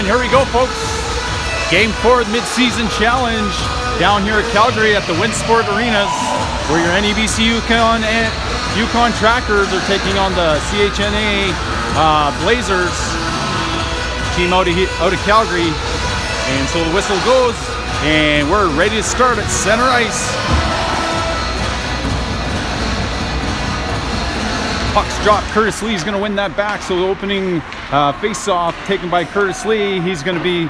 And here we go, folks. Game 4 of the Mid-Season Challenge down here at Calgary at the Winsport Arenas, where your NEBC Yukon and Yukon Trackers are taking on the CHNA Blazers team out of Calgary. And so the whistle goes, and we're ready to start at center ice. Puck's dropped. Curtis Lee is going to win that back. So the opening face-off taken by Curtis Lee. He's going to be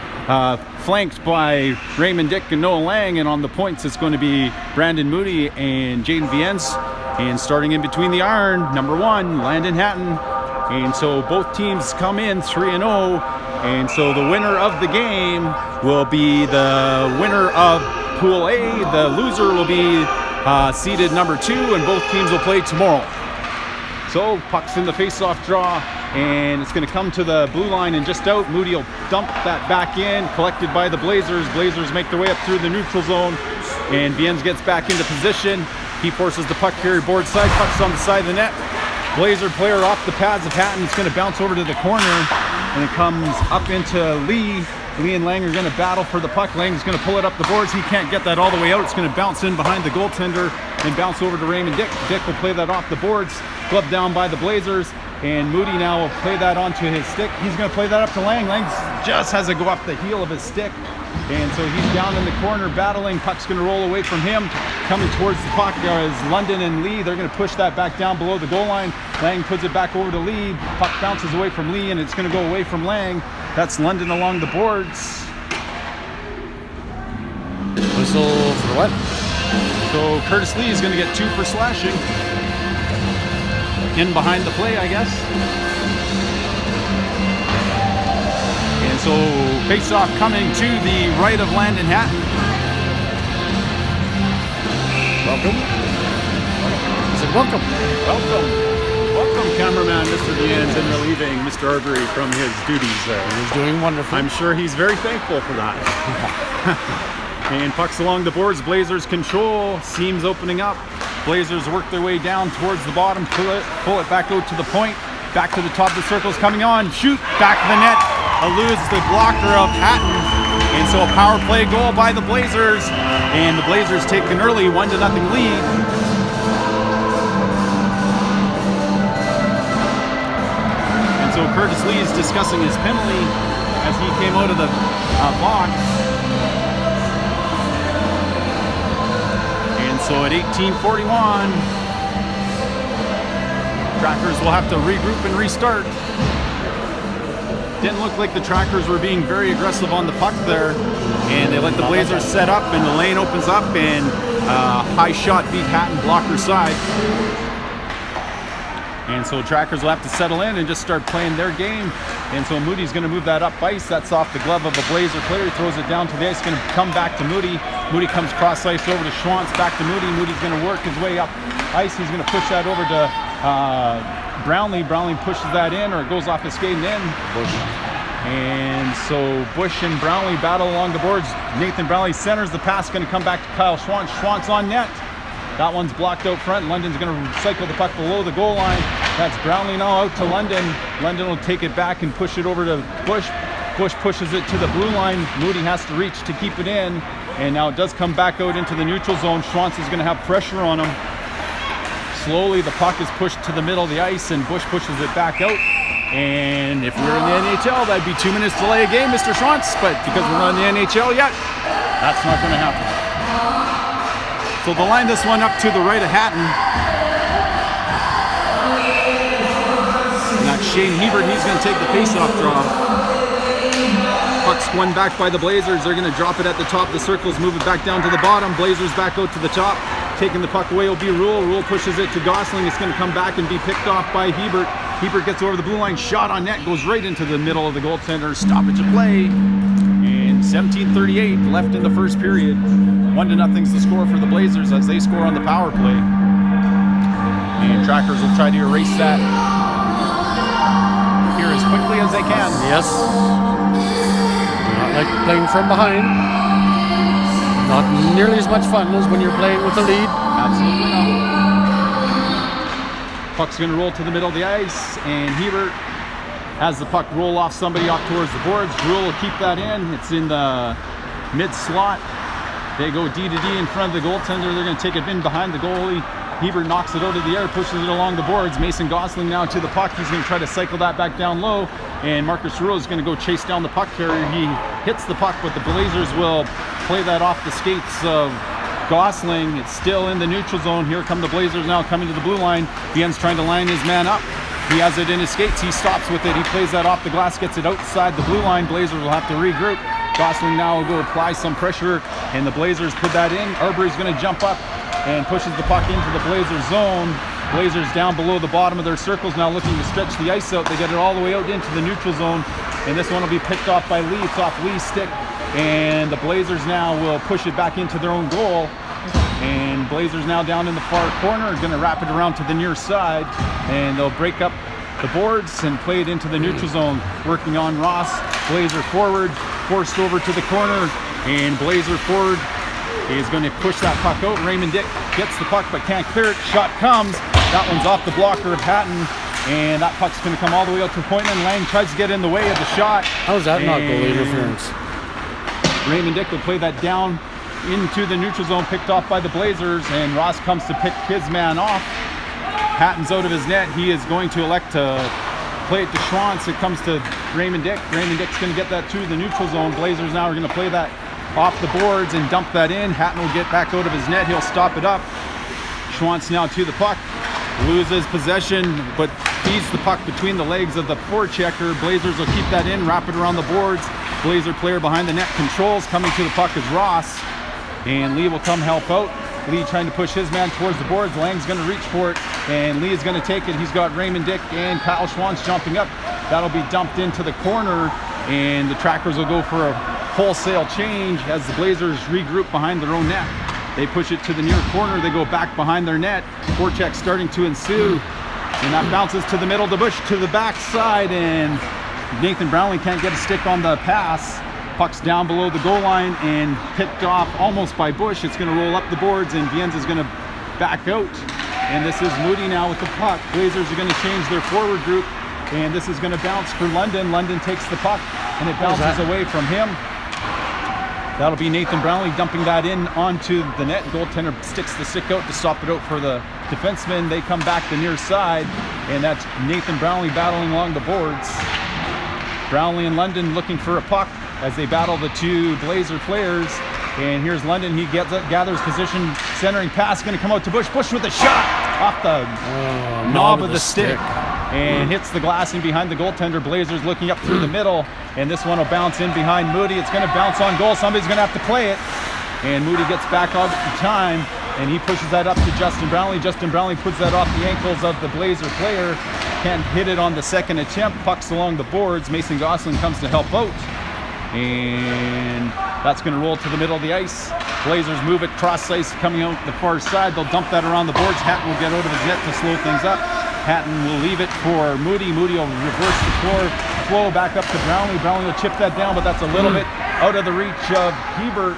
flanked by Raymond Dick and Noah Lang. And on the points, it's going to be Brandon Moody and Jaden Viens. And starting in between the iron, number 1, Landon Hatton. And so both teams come in 3-0. And so the winner of the game will be the winner of Pool A. The loser will be seeded number 2, and both teams will play tomorrow. So puck's in the face-off draw, and it's going to come to the blue line and just out. Moody will dump that back in, collected by the Blazers. Blazers make their way up through the neutral zone, and Viens gets back into position. He forces the puck carrier board side. Puck's on the side of the net. Blazer player off the pads of Hatton. It's going to bounce over to the corner, and it comes up into Lee. Lee and Lang are going to battle for the puck. Lang's going to pull it up the boards. He can't get that all the way out. It's going to bounce in behind the goaltender and bounce over to Raymond Dick. Dick will play that off the boards. Gloved down by the Blazers, and Moody now will play that onto his stick. He's going to play that up to Lang. Lang just has to go off the heel of his stick, and so he's down in the corner battling. Puck's going to roll away from him. Coming towards the puck is London and Lee. They're going to push that back down below the goal line. Lang puts it back over to Lee. Puck bounces away from Lee, and it's going to go away from Lang. That's London along the boards. Whistle for what? So Curtis Lee is going to get 2 for slashing. In behind the play, I guess. And so face-off coming to the right of Landon Hatton. Welcome. I said welcome. Welcome, cameraman Mr. Viens, and relieving Mr. Arbery from his duties there. He's doing wonderful. I'm sure he's very thankful for that. And pucks along the boards. Blazers control. Seams opening up. Blazers work their way down towards the bottom, pull it back out to the point, back to the top of the circles, coming on, shoot, back of the net, eludes the blocker of Hatton, and so a power play goal by the Blazers, and the Blazers take an early 1-0 lead. And so Curtis Lee is discussing his penalty as he came out of the box. So at 18:41, Trackers will have to regroup and restart. Didn't look like the Trackers were being very aggressive on the puck there, and they let the Blazers set up, and the lane opens up, and high shot beat Hatton blocker side. And so Trackers will have to settle in and just start playing their game. And so Moody's going to move that up ice. That's off the glove of a Blazer player. He throws it down to the ice. Going to come back to Moody. Moody comes cross ice over to Schwantz. Back to Moody. Moody's going to work his way up ice. He's going to push that over to Brownlee. Brownlee pushes that in, or it goes off his skate and in. Bush. And so Bush and Brownlee battle along the boards. Nathan Brownlee centers the pass. Going to come back to Kyle Schwantz. Schwantz on net. That one's blocked out front. London's going to cycle the puck below the goal line. That's Brownlee now out to London. London will take it back and push it over to Bush. Bush pushes it to the blue line. Moody has to reach to keep it in. And now it does come back out into the neutral zone. Schwantz is going to have pressure on him. Slowly the puck is pushed to the middle of the ice, and Bush pushes it back out. And if we were in the NHL, that'd be 2 minutes delay a game, Mr. Schwantz. But because we're not in the NHL yet, that's not going to happen. So they'll line this one up to the right of Hatton. And that's Shane Hebert. He's going to take the face-off draw. Puck's won back by the Blazers. They're going to drop it at the top of the circles, move it back down to the bottom. Blazers back out to the top. Taking the puck away will be Rule. Rule pushes it to Gosling. It's going to come back and be picked off by Hebert. Hebert gets over the blue line. Shot on net. Goes right into the middle of the goaltender. Stoppage of play. And 17:38 left in the first period. 1-0's the score for the Blazers as they score on the power play. And Trackers will try to erase that here as quickly as they can. Yes. Not like playing from behind. Not nearly as much fun as when you're playing with the lead. Absolutely not. Puck's going to roll to the middle of the ice, and Hebert has the puck roll off somebody off towards the boards. Jewel will keep that in. It's in the mid slot. They go D to D in front of the goaltender. They're going to take it in behind the goalie. Hebert knocks it out of the air, pushes it along the boards. Mason Gosling now to the puck. He's going to try to cycle that back down low. And Marcus Ruhl is going to go chase down the puck carrier. He hits the puck, but the Blazers will play that off the skates of Gosling. It's still in the neutral zone. Here come the Blazers now coming to the blue line. Vien's trying to line his man up. He has it in his skates. He stops with it. He plays that off the glass, gets it outside the blue line. Blazers will have to regroup. Gosling now will go apply some pressure, and the Blazers put that in. Arbery's going to jump up and pushes the puck into the Blazers zone. Blazers down below the bottom of their circles now looking to stretch the ice out. They get it all the way out into the neutral zone, and this one will be picked off by Lee. It's off Lee's stick, and the Blazers now will push it back into their own goal. And Blazers now down in the far corner are going to wrap it around to the near side, and they'll break up the boards and play it into the neutral zone. Working on Ross. Blazer forward, forced over to the corner, and Blazer forward is going to push that puck out. Raymond Dick gets the puck but can't clear it. Shot comes. That one's off the blocker of Hatton, and that puck's going to come all the way out to the point, and Lang tries to get in the way of the shot. How's that not goal interference? Raymond Dick will play that down into the neutral zone, picked off by the Blazers, and Ross comes to pick his man off. Hatton's out of his net. He is going to elect to play it to Schwantz. It comes to Raymond Dick. Raymond Dick's going to get that to the neutral zone. Blazers now are going to play that off the boards and dump that in. Hatton will get back out of his net. He'll stop it up. Schwantz now to the puck. Loses possession, but feeds the puck between the legs of the forechecker. Blazers will keep that in, wrap it around the boards. Blazer player behind the net controls. Coming to the puck is Ross, and Lee will come help out. Lee trying to push his man towards the boards. Lang's going to reach for it, and Lee is going to take it. He's got Raymond Dick and Kyle Schwantz jumping up. That'll be dumped into the corner, and the Trackers will go for a wholesale change as the Blazers regroup behind their own net. They push it to the near corner. They go back behind their net. Forecheck starting to ensue, and that bounces to the middle of the bush to the backside, and Nathan Brownlee can't get a stick on the pass. Puck's down below the goal line and picked off almost by Bush. It's going to roll up the boards, and Vienz is going to back out. And this is Moody now with the puck. Blazers are going to change their forward group, and this is going to bounce for London. London takes the puck, and it bounces away from him. That'll be Nathan Brownlee dumping that in onto the net. Goaltender sticks the stick out to stop it out for the defenseman. They come back the near side, and that's Nathan Brownlee battling along the boards. Brownlee and London looking for a puck as they battle the two Blazer players. And here's London. He gathers position, centering pass, going to come out to Bush. Bush with a shot off the knob of the stick. And hits the glass in behind the goaltender. Blazers looking up through the middle, and this one will bounce in behind Moody. It's going to bounce on goal. Somebody's going to have to play it, and Moody gets back out in time, and he pushes that up to Justin Brownlee. Justin Brownlee puts that off the ankles of the Blazer player. Can't hit it on the second attempt. Puck's along the boards. Mason Gosling comes to help out, and that's going to roll to the middle of the ice. Blazers move it cross ice coming out the far side. They'll dump that around the boards. Hatton will get out of his net to slow things up. Hatton will leave it for Moody. Moody will reverse the flow back up to Brownlee. Brownlee will chip that down, but that's a little bit out of the reach of Hebert.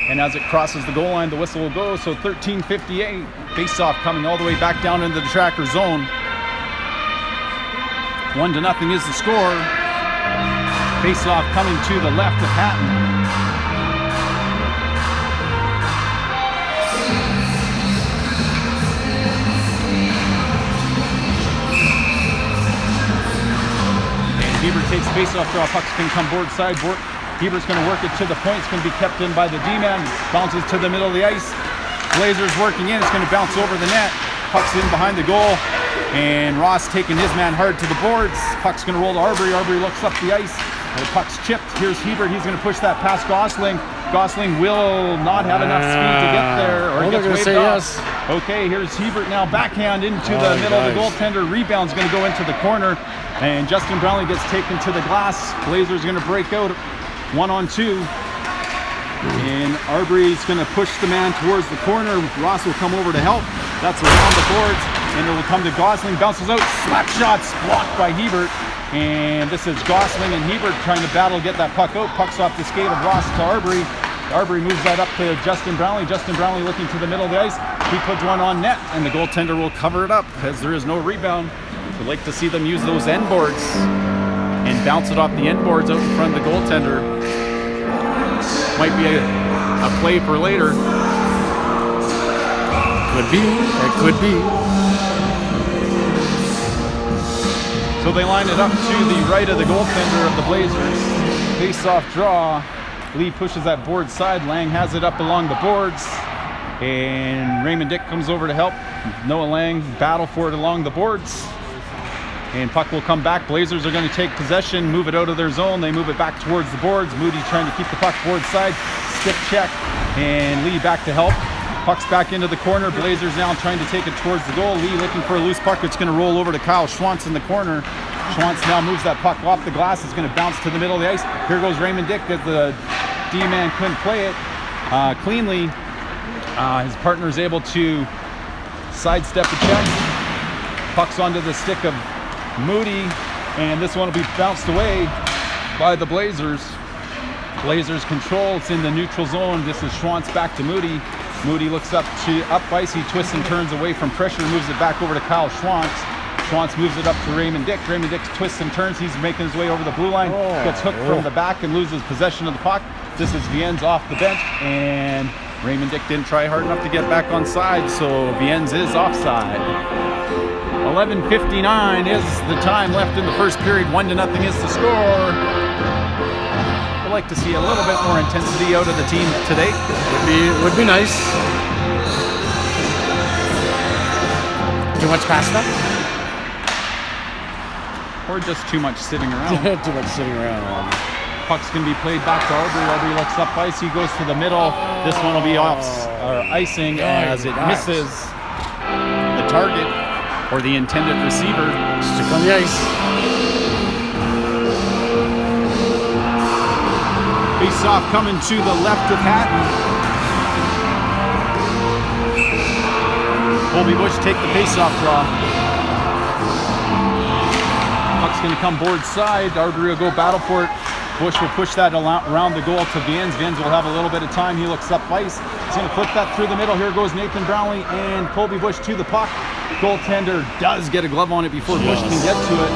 And as it crosses the goal line, the whistle will go. So 13:58. Face-off coming all the way back down into the Tracker zone. 1-0 is the score. Face-off coming to the left of Hatton. Hebert takes face-off draw. Pucks can come board side. Hebert's going to work it to the point. It's going to be kept in by the D-man. Bounces to the middle of the ice. Blazers working in. It's going to bounce over the net. Puck's in behind the goal. And Ross taking his man hard to the boards. Puck's going to roll to Arbery. Arbery looks up the ice. The puck's chipped. Here's Hebert. He's going to push that past Gosling. Gosling will not have enough speed to get there, or he gets waved off. Yes. Okay, here's Hebert now backhand into the middle of the goaltender. Rebound's going to go into the corner, and Justin Brownlee gets taken to the glass. Blazers going to break out 1-on-2, and Arbery's going to push the man towards the corner. Ross will come over to help. That's around the boards, and it will come to Gosling. Bounces out, slap shots blocked by Hebert. And this is Gosling and Hebert trying to battle, get that puck out. Puck's off the skate of Ross to Arbery. Arbery moves that up to Justin Brownlee. Justin Brownlee looking to the middle of the ice. He puts one on net, and the goaltender will cover it up as there is no rebound. We'd like to see them use those end boards. and bounce it off the end boards out in front of the goaltender. Might be a play for later. Could be. It could be. So they line it up to the right of the goaltender of the Blazers. Face-off draw. Lee pushes that board side. Lang has it up along the boards. And Raymond Dick comes over to help. Noah Lang battle for it along the boards. And puck will come back. Blazers are going to take possession, move it out of their zone. They move it back towards the boards. Moody trying to keep the puck board side. Stick check. And Lee back to help. Puck's back into the corner. Blazers now trying to take it towards the goal. Lee looking for a loose puck. It's going to roll over to Kyle Schwantz in the corner. Schwantz now moves that puck off the glass. It's going to bounce to the middle of the ice. Here goes Raymond Dick as the D-man couldn't play it cleanly. His partner is able to sidestep a check. Puck's onto the stick of Moody, and this one will be bounced away by the Blazers. Blazers control. It's in the neutral zone. This is Schwantz back to Moody. Moody looks up ice. He twists and turns away from pressure, moves it back over to Kyle Schwantz. Schwantz moves it up to Raymond Dick. Raymond Dick twists and turns. He's making his way over the blue line. Gets hooked from the back and loses possession of the puck. This is Viennes off the bench, and Raymond Dick didn't try hard enough to get back on side, so Viennes is offside. 11:59 is the time left in the first period. 1-0 is the score. I'd like to see a little bit more intensity out of the team today. Would be nice. Too much pasta? Or just too much sitting around. Too much sitting around. Puck's going to be played back to Aubrey. Aubrey looks up ice. He goes to the middle. This one will be off icing as it misses the target or the intended receiver. Stick on the ice. Face-off coming to the left of Hatton. Colby Bush take the face-off draw. Puck's going to come board side. Aubrey will go battle for it. Bush will push that around the goal to Viennes. Viennes will have a little bit of time. He looks up ice. He's going to flip that through the middle. Here goes Nathan Brownlee and Colby Bush to the puck. Goaltender does get a glove on it before Bush can get to it.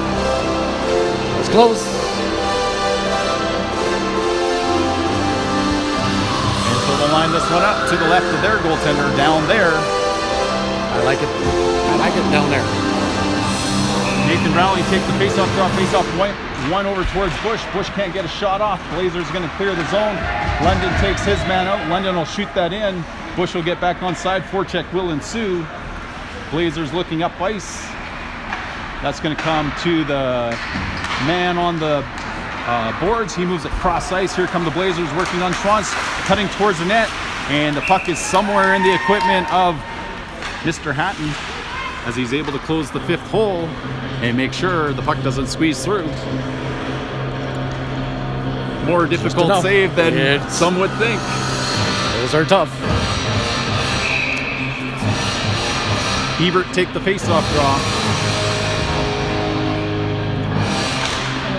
It's close. And so they'll line this one up to the left of their goaltender down there. I like it. I like it down there. Nathan Brownlee take the face-off draw. Face-off one over towards Bush. Bush can't get a shot off. Blazers going to clear the zone. London takes his man out. London will shoot that in. Bush will get back on side. Forecheck will ensue. Blazers looking up ice. That's going to come to the man on the boards. He moves it cross ice. Here come the Blazers working on Schwantz, cutting towards the net. And the puck is somewhere in the equipment of Mr. Hatton as he's able to close the fifth hole and make sure the puck doesn't squeeze through. More difficult save than some would think. Those are tough. Hebert take the face-off draw.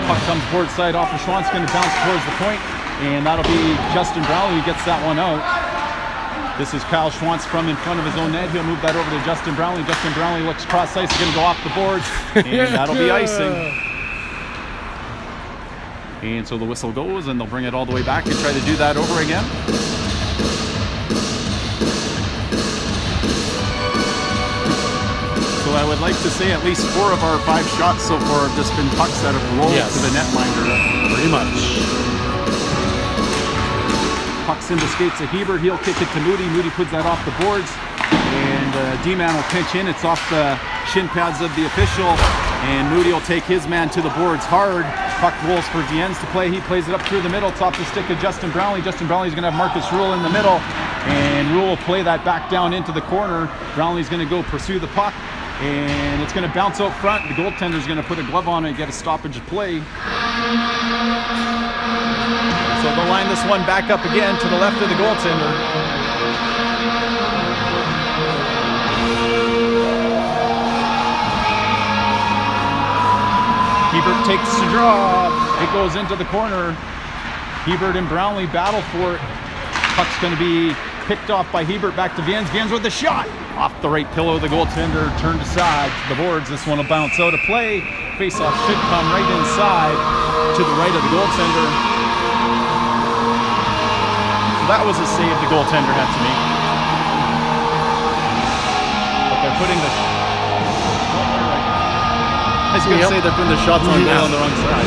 Puck comes board side off of Schwantz, going to bounce towards the point, and that'll be Justin Brownlee who gets that one out. This is Kyle Schwantz from in front of his own net. He'll move that over to Justin Brownlee. Justin Brownlee looks cross ice, going to go off the boards, and that'll be icing. And so the whistle goes, and they'll bring it all the way back and try to do that over again. So I would like to say at least 4 of our 5 shots so far have just been pucks that have rolled to the netminder. Pretty much. Puck's in the skates of Hebert. He'll kick it to Moody. Moody puts that off the boards. And D-man will pinch in. It's off the shin pads of the official. And Moody will take his man to the boards hard. Puck rolls for Viennes to play. He plays it up through the middle. It's off the stick of Justin Brownlee. Justin Brownlee's going to have Marcus Rule in the middle. And Rule will play that back down into the corner. Brownlee's going to go pursue the puck. And it's going to bounce out front. The goaltender's going to put a glove on it and get a stoppage of play. So they'll line this one back up again to the left of the goaltender. Hebert takes the draw. It goes into the corner. Hebert and Brownlee battle for it. Puck's going to be picked off by Hebert back to Viennes. Viennes with the shot. Off the right pillow of the goaltender, turned aside to the boards. This one will bounce out of play. face-off should come right inside to the right of the goaltender. So that was a save the goaltender had to make. But they're putting the... I was going to say they're putting the shots on goal on the wrong side.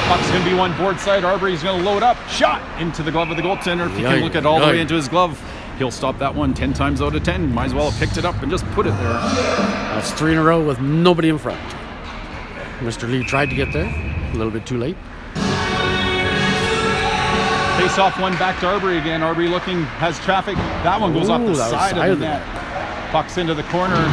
Puck's going to be one board side. Arbery's going to load up. Shot into the glove of the goaltender. If you can look at all the way into his glove, he'll stop that one 10 times out of 10. Might as well have picked it up and just put it there. That's 3 in a row with nobody in front. Mr. Lee tried to get there. A little bit too late. Face off one back to Arbery again. Arbery looking, has traffic. That one goes off the side of the net. Puck's into the corner.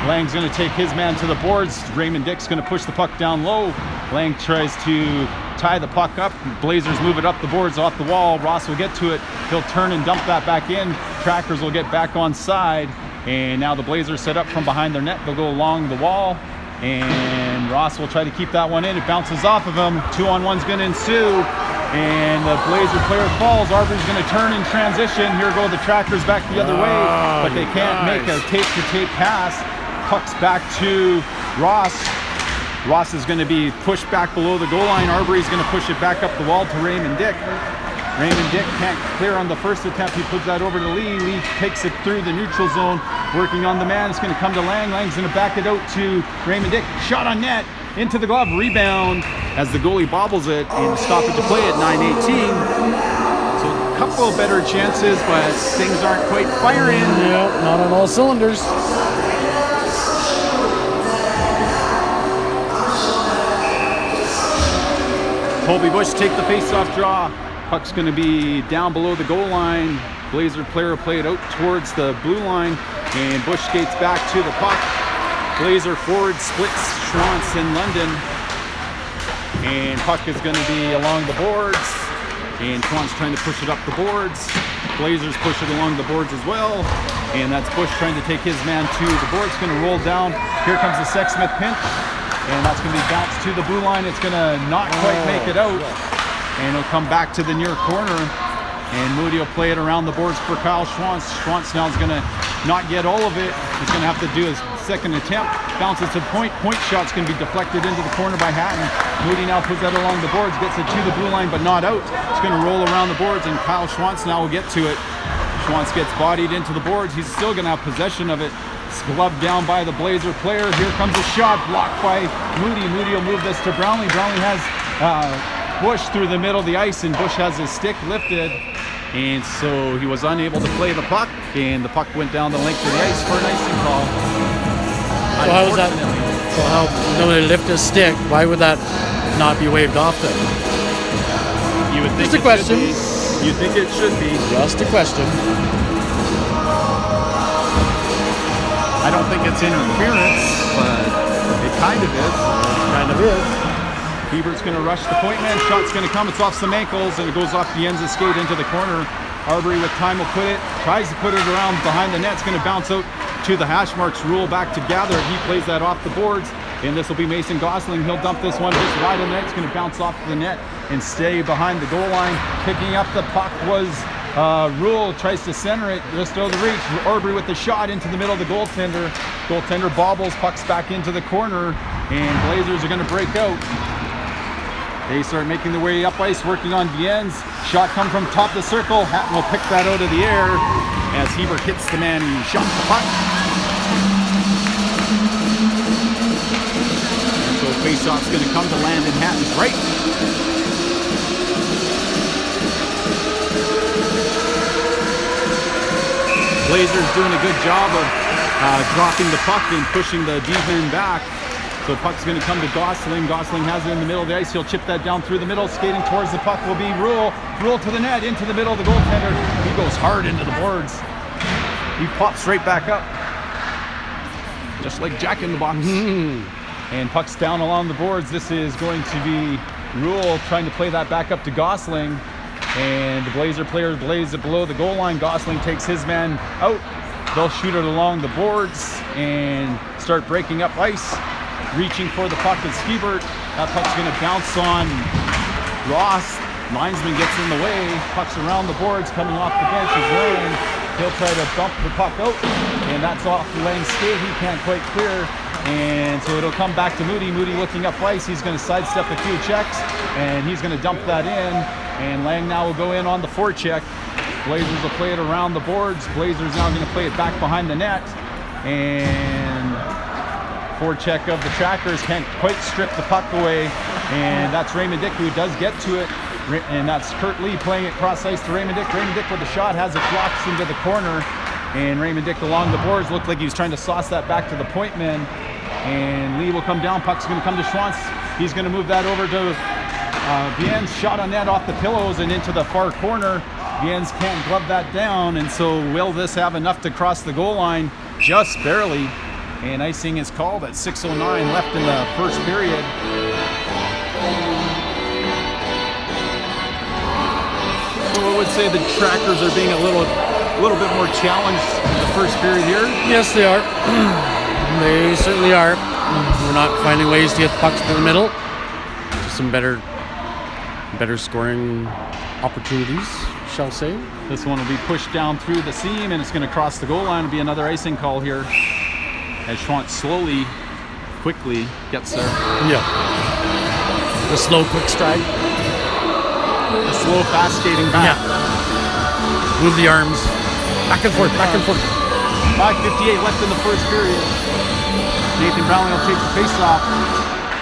Lang's going to take his man to the boards. Raymond Dick's going to push the puck down low. Lang tries to tie the puck up. Blazers move it up the boards off the wall. Ross will get to it. He'll turn and dump that back in. Trackers will get back on side. And now the Blazers set up from behind their net. They'll go along the wall. And Ross will try to keep that one in. It bounces off of him. 2-on-1's going to ensue. And the Blazer player falls. Arbery's going to turn in transition. Here go the Trackers back the other way. But they can't make a tape-to-tape pass. Puck's back to Ross. Ross is going to be pushed back below the goal line. Arbery's going to push it back up the wall to Raymond Dick. Raymond Dick can't clear on the first attempt. He puts that over to Lee. Lee takes it through the neutral zone, working on the man. It's going to come to Lang. Lang's going to back it out to Raymond Dick. Shot on net, into the glove, rebound as the goalie bobbles it and stoppage to play at 9:18. So a couple of better chances, but things aren't quite firing. Yep, not on all cylinders. Colby Bush take the face-off draw. Puck's going to be down below the goal line. Blazer player will play it out towards the blue line, and Bush skates back to the puck. Blazer forward splits Schwantz in London, and puck is going to be along the boards, and Schwantz trying to push it up the boards. Blazers push it along the boards as well, and that's Bush trying to take his man to the boards. Going to roll down. Here comes the Sexsmith pinch. And that's going to be bounced to the blue line. It's going to not quite make it out. And it'll come back to the near corner. And Moody will play it around the boards for Kyle Schwantz. Schwantz now is going to not get all of it. He's going to have to do his second attempt. Bounces to the point. Point shot's going to be deflected into the corner by Hatton. Moody now puts that along the boards, gets it to the blue line, but not out. It's going to roll around the boards, and Kyle Schwantz now will get to it. Schwantz gets bodied into the boards. He's still going to have possession of it. Gloved down by the Blazer player. Here comes a shot blocked by Moody. Moody will move this to Brownlee. Brownlee has Bush through the middle of the ice, and Bush has his stick lifted, and so he was unable to play the puck, and the puck went down the length of the ice for an icing call. So how was that? So how nobody lift his stick? Why would that not be waved off then? You would think just a question. You think it should be? Just a question. I don't think it's interference, but it kind of is. Kind of is. Hebert's going to rush the point man. Shot's going to come. It's off some ankles, and it goes off the ends of skate into the corner. Arbery with time will put it, tries to put it around behind the net. It's going to bounce out to the hash marks. Rule back to Gather. He plays that off the boards, and this will be Mason Gosling. He'll dump this one just wide of the net. It's going to bounce off the net and stay behind the goal line. Picking up the puck was Rule, tries to center it just over the reach. Arbery with the shot into the middle of the goaltender. Goaltender bobbles, pucks back into the corner, and Blazers are going to break out. They start making their way up ice, working on the ends. Shot come from top of the circle. Hatton will pick that out of the air as Hebert hits the man who shot the puck. And so face-off's going to come to land in Hatton's right. Blazers doing a good job of dropping the puck and pushing the D-men back. So puck's going to come to Gosling. Gosling has it in the middle of the ice. He'll chip that down through the middle. Skating towards the puck will be Rule. Rule to the net, into the middle of the goaltender. He goes hard into the boards. He pops right back up. Just like Jack in the Box. And puck's down along the boards. This is going to be Rule trying to play that back up to Gosling. And the Blazer players blaze it below the goal line. Gosling takes his man out. They'll shoot it along the boards and start breaking up ice. Reaching for the puck is Hebert. That puck's going to bounce on Ross. Linesman gets in the way. Puck's around the boards, coming off the bench is Lang. He'll try to bump the puck out, and that's off the Lang skate. He can't quite clear. And so it'll come back to Moody. Moody looking up ice. He's going to sidestep a few checks, and he's going to dump that in. And Lang now will go in on the forecheck. Blazers will play it around the boards. Blazers now going to play it back behind the net. And forecheck of the Trackers can't quite strip the puck away. And that's Raymond Dick who does get to it. And that's Kurt Lee playing it cross ice to Raymond Dick. Raymond Dick with the shot has it blocked into the corner. And Raymond Dick along the boards looked like he was trying to sauce that back to the point man. And Lee will come down. Puck's going to come to Schwantz. He's going to move that over to Viens. Shot on net off the pillows and into the far corner. Viens can't glove that down. And so will this have enough to cross the goal line? Just barely. And icing is called at 6:09 left in the first period. So I would say the Trackers are being a little bit more challenged in the first period here. Yes, they are. They certainly are. We're not finding ways to get the pucks to the middle. Just some better scoring opportunities, shall say. This one will be pushed down through the seam, and it's going to cross the goal line. It'll be another icing call here as Schwantz quickly gets there. Yeah. The slow, quick stride. The slow, fast skating back. Yeah. Move the arms. Back and forth, back and forth. 5:58 left in the first period. Nathan Browning will take the face-off.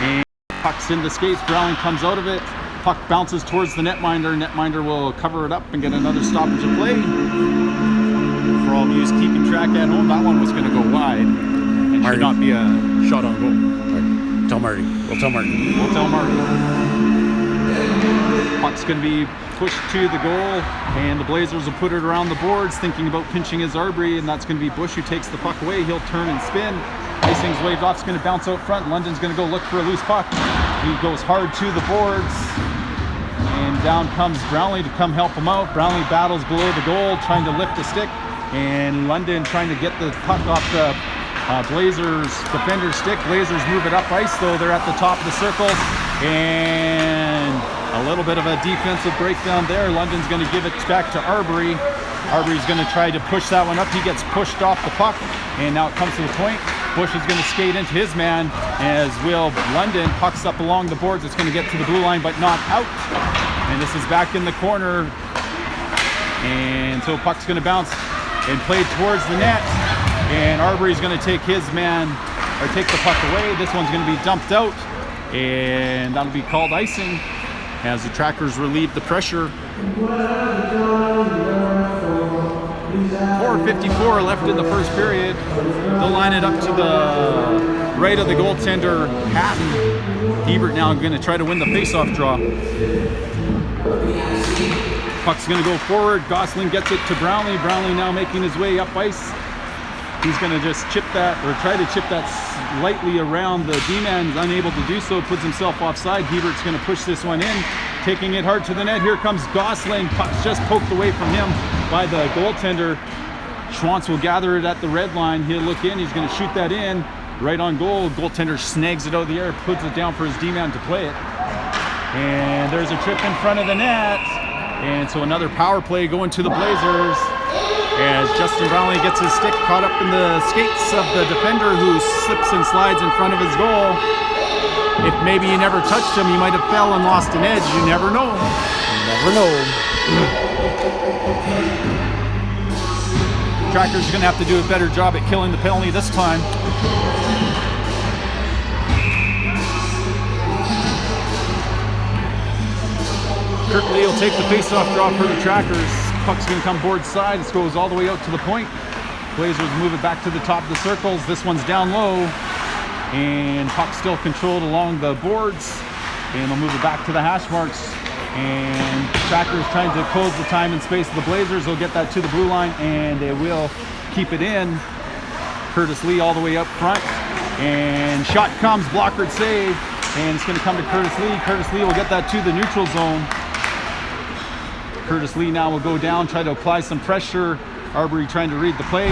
And puck's in the skates. Browning comes out of it. Puck bounces towards the netminder. Netminder will cover it up and get another stoppage of play. For all of you keeping track at home, that one was going to go wide. And Marty. should not be a shot on goal. Right. Tell Marty. We'll tell Marty. We'll tell Marty. Puck's going to be pushed to the goal, and the Blazers will put it around the boards, thinking about pinching his Arbery, and that's going to be Bush who takes the puck away. He'll turn and spin. Icing's waved off. It's going to bounce out front. London's going to go look for a loose puck. He goes hard to the boards, and down comes Brownlee to come help him out. Brownlee battles below the goal, trying to lift the stick, and London trying to get the puck off the Blazers defender's stick. Blazers move it up ice, though. They're at the top of the circle, and a little bit of a defensive breakdown there. London's going to give it back to Arbery. Arbery's going to try to push that one up. He gets pushed off the puck, and now it comes to the point. Bush is going to skate into his man, as will London. Puck's up along the boards. It's going to get to the blue line, but not out. And this is back in the corner. And so puck's going to bounce and play towards the net. And Arbery's going to take his man, or take the puck away. This one's going to be dumped out, and that'll be called icing as the Trackers relieve the pressure. 4:54 left in the first period. They'll line it up to the right of the goaltender, Hatton. Hebert now going to try to win the face-off draw. Puck's going to go forward. Gosling gets it to Brownlee. Brownlee now making his way up ice. He's going to just chip that, or try to chip that slightly around the D-man. He's unable to do so, puts himself offside. Hebert's going to push this one in, taking it hard to the net. Here comes Gosling. Puck's just poked away from him by the goaltender. Schwantz will gather it at the red line. He'll look in. He's going to shoot that in right on goal. Goaltender snags it out of the air, puts it down for his D-man to play it. And there's a trip in front of the net. And so another power play going to the Blazers, as Justin Brownlee gets his stick caught up in the skates of the defender, who slips and slides in front of his goal. If maybe he never touched him, he might have fell and lost an edge. You never know. Never know. Trackers are going to have to do a better job at killing the penalty this time. Kirk Lee will take the face-off draw for the Trackers. Puck's going to come board side. This goes all the way out to the point. Blazers move it back to the top of the circles. This one's down low, and puck's still controlled along the boards, and they'll move it back to the hash marks. And Trackers trying to close the time and space of the Blazers. They'll get that to the blue line, and they will keep it in. Curtis Lee all the way up front, and shot comes, blockered save, and it's going to come to Curtis Lee. Curtis Lee will get that to the neutral zone. Curtis Lee now will go down, try to apply some pressure. Arbery trying to read the play.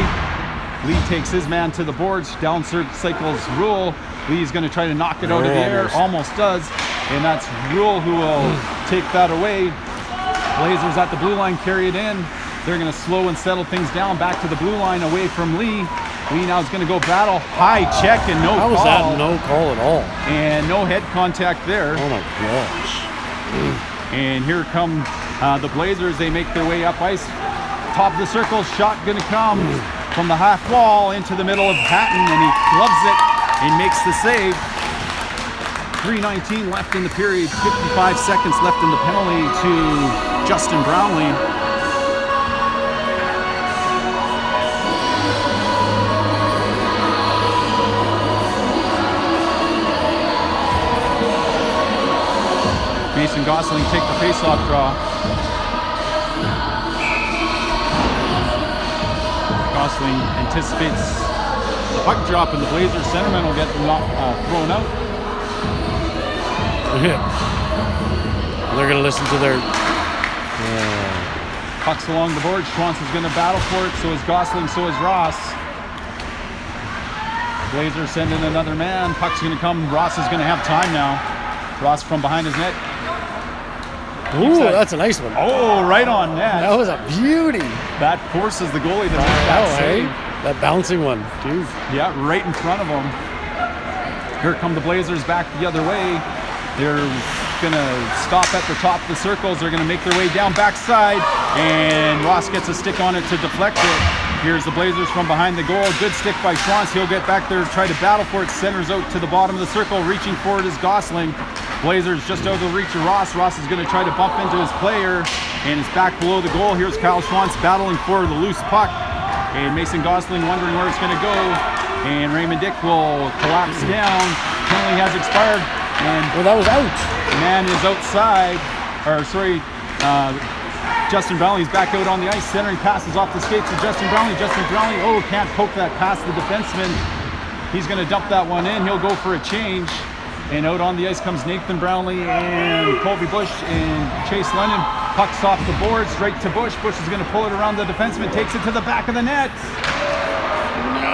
Lee takes his man to the boards, down cycles Rule. Lee's going to try to knock it out of the air, almost does, and that's Rule who will take that away. Blazers at the blue line carry it in. They're going to slow and settle things down back to the blue line away from Lee. Lee now is going to go battle. High check and no How call. was that no call at all? And no head contact there. Oh my gosh. And here come the Blazers. They make their way up ice. Top of the circle, shot going to come from the half wall into the middle of Hatton, and he gloves it and makes the save. 3:19 left in the period, 55 seconds left in the penalty to Justin Brownlee. Mason Gosling take the face-off draw. Gosling anticipates the puck drop, and the Blazers centerman will get thrown out. They're going to listen to their... Puck's along the board. Schwantz's going to battle for it. So is Gosling, so is Ross. Blazers send in another man. Puck's going to come. Ross is going to have time now. Ross from behind his net. Ooh, that's a nice one. Oh, right on net. That was a beauty. That forces the goalie to make that save. That bouncing one, dude. Yeah, right in front of him. Here come the Blazers back the other way. They're going to stop at the top of the circles. They're going to make their way down backside, and Ross gets a stick on it to deflect it. Here's the Blazers from behind the goal. Good stick by Schwantz. He'll get back there, try to battle for it. Centers out to the bottom of the circle. Reaching for it is Gosling. Blazers just out of the reach of Ross. Ross is going to try to bump into his player, and it's back below the goal. Here's Kyle Schwantz battling for the loose puck, and Mason Gosling wondering where it's going to go, and Raymond Dick will collapse down. Penalty has expired, and that was out. Man is outside, Justin Brownlee's back out on the ice, centering passes off the skates of Justin Brownlee. Justin Brownlee, can't poke that past the defenseman. He's going to dump that one in. He'll go for a change. And out on the ice comes Nathan Brownlee and Colby Bush and Chase Lennon. Puck's off the board, straight to Bush. Bush is going to pull it around the defenseman, takes it to the back of the net.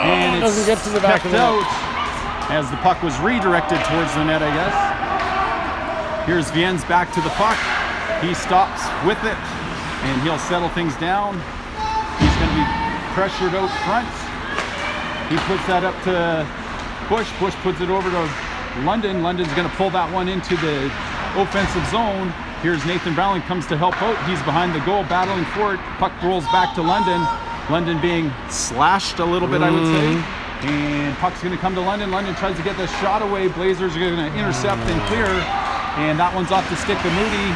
And it doesn't get to the back of the net. As the puck was redirected towards the net, I guess. Here's Viennes back to the puck. He stops with it, and he'll settle things down. He's going to be pressured out front. He puts that up to Bush. Bush puts it over to London. London's going to pull that one into the offensive zone. Here's Nathan Brownlee comes to help out. He's behind the goal, battling for it. Puck rolls back to London. London being slashed a little bit, I would say. And puck's going to come to London. London tries to get the shot away. Blazers are going to intercept and clear. And that one's off the stick to Moody.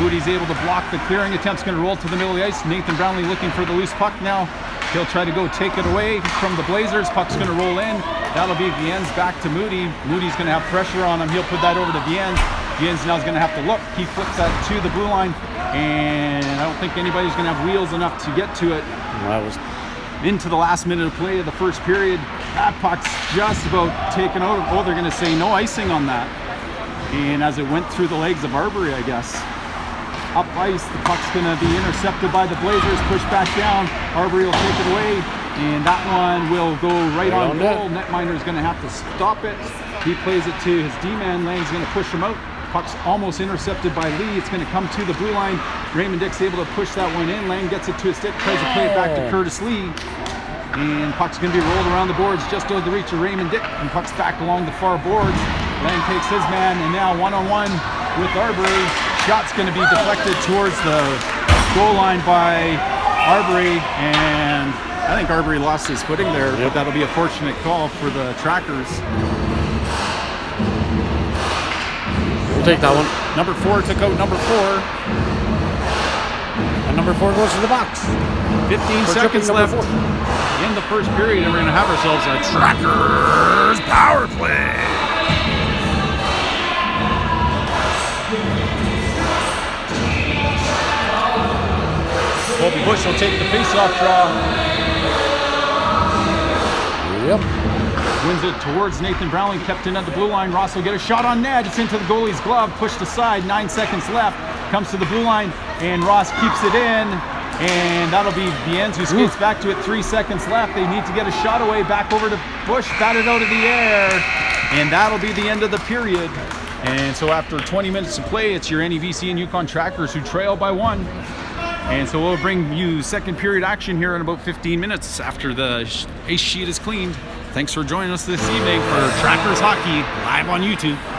Moody's able to block the clearing attempt. Going to roll to the middle of the ice. Nathan Brownlee looking for the loose puck now. He'll try to go take it away from the Blazers. Puck's going to roll in. That'll be Viennes back to Moody. Moody's going to have pressure on him. He'll put that over to Viennes. Viennes now is going to have to look. He flips that to the blue line. And I don't think anybody's going to have wheels enough to get to it. That was into the last minute of play of the first period. That puck's just about taken out. Oh, they're going to say no icing on that. And as it went through the legs of Arbery, I guess. Up ice, the puck's going to be intercepted by the Blazers, pushed back down. Arbery will take it away, and that one will go right on goal. Netminer's going to have to stop it. He plays it to his D-man. Lang's going to push him out. Puck's almost intercepted by Lee. It's going to come to the blue line. Raymond Dick's able to push that one in. Lang gets it to his stick, tries to play it back to Curtis Lee. And puck's going to be rolled around the boards just over the reach of Raymond Dick. And puck's back along the far boards. Lang takes his man, and now one-on-one with Arbery. Shot's going to be deflected towards the goal line by Arbery. And I think Arbery lost his footing there, but that'll be a fortunate call for the Trackers. We'll take that one. Number 4 took out number 4. And number 4 goes to the box. 15 seconds left in the first period, and we're going to have ourselves a Trackers power play. Colby Bush will take the face-off draw. Yep. Wins it towards Nathan Brownlee, kept in at the blue line. Ross will get a shot on net. It's into the goalie's glove, pushed aside. 9 seconds left. Comes to the blue line, and Ross keeps it in. And that'll be Viennes who skates back to it. 3 seconds left. They need to get a shot away. Back over to Bush, batted out of the air. And that'll be the end of the period. And so after 20 minutes of play, it's your NEBC and Yukon Trackers who trail by 1. And so we'll bring you second period action here in about 15 minutes after the ace sheet is cleaned. Thanks for joining us this evening for Trackers Hockey live on YouTube.